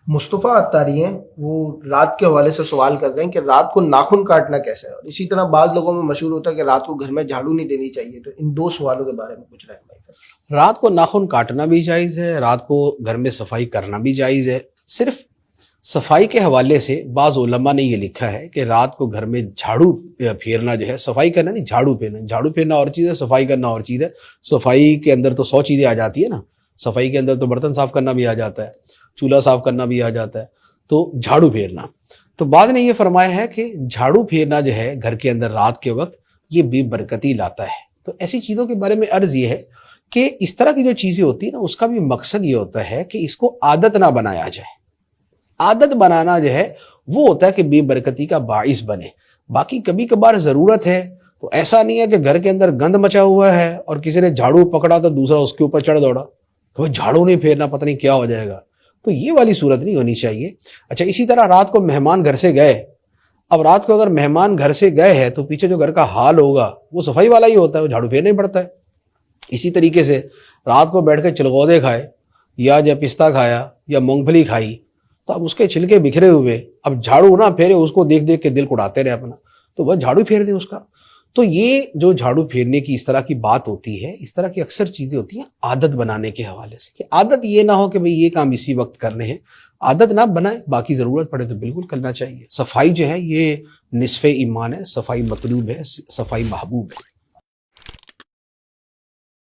مصطفیٰ عطاری ہیں، وہ رات کے حوالے سے سوال کر رہے ہیں کہ رات کو ناخن کاٹنا کیسا ہے، اور اسی طرح بعض لوگوں میں مشہور ہوتا ہے کہ رات کو گھر میں جھاڑو نہیں دینی چاہیے، تو ان دو سوالوں کے بارے میں کچھ رہنمائی کریں۔ رات کو ناخن کاٹنا بھی جائز ہے، رات کو گھر میں صفائی کرنا بھی جائز ہے۔ صرف صفائی کے حوالے سے بعض علماء نے یہ لکھا ہے کہ رات کو گھر میں جھاڑو پھیرنا جو ہے، صفائی کرنا نہیں، جھاڑو پھیرنا، جھاڑو پھیرنا اور چیز ہے، صفائی کرنا اور چیز ہے۔ صفائی کے اندر تو 100 چیزیں آ جاتی ہے نا، صفائی کے اندر تو برتن صاف کرنا بھی آ جاتا ہے، چولہا صاف کرنا بھی آ جاتا ہے، تو جھاڑو پھیرنا۔ تو بعض نے یہ فرمایا ہے کہ جھاڑو پھیرنا جو ہے گھر کے اندر رات کے وقت، یہ بے برکتی لاتا ہے۔ تو ایسی چیزوں کے بارے میں عرض یہ ہے کہ اس طرح کی جو چیزیں ہوتی ہیں نا، اس کا بھی مقصد یہ ہوتا ہے کہ اس کو عادت نہ بنایا جائے۔ عادت بنانا جو ہے وہ ہوتا ہے کہ بے برکتی کا باعث بنے۔ باقی کبھی کبھار ضرورت ہے تو ایسا نہیں ہے کہ گھر کے اندر گند مچا ہوا ہے اور کسی نے جھاڑو پکڑا تو دوسرا اس کے اوپر چڑھ دوڑا کہ جھاڑو نہیں پھیرنا، پتہ نہیں کیا ہو جائے گا، تو یہ والی صورت نہیں ہونی چاہیے۔ اچھا، اسی طرح رات کو مہمان گھر سے گئے، اب رات کو اگر مہمان گھر سے گئے ہیں تو پیچھے جو گھر کا حال ہوگا وہ صفائی والا ہی ہوتا ہے، وہ جھاڑو پھیرنا ہی پڑتا ہے۔ اسی طریقے سے رات کو بیٹھ کے چلغودے کھائے یا جب پستہ کھایا یا مونگ پھلی کھائی، تو اب اس کے چھلکے بکھرے ہوئے، اب جھاڑو نہ پھیرے، اس کو دیکھ دیکھ کے دل اڑاتے رہے اپنا، تو وہ جھاڑو پھیر دیں اس کا۔ تو یہ جو جھاڑو پھیرنے کی اس طرح کی بات ہوتی ہے، اس طرح کی اکثر چیزیں ہوتی ہیں عادت بنانے کے حوالے سے، کہ عادت یہ نہ ہو کہ بھئی یہ کام اسی وقت کرنے ہیں، عادت نہ بنائے، باقی ضرورت پڑے تو بالکل کرنا چاہیے۔ صفائی جو ہے یہ نصف ایمان ہے، صفائی مطلوب ہے، صفائی محبوب ہے۔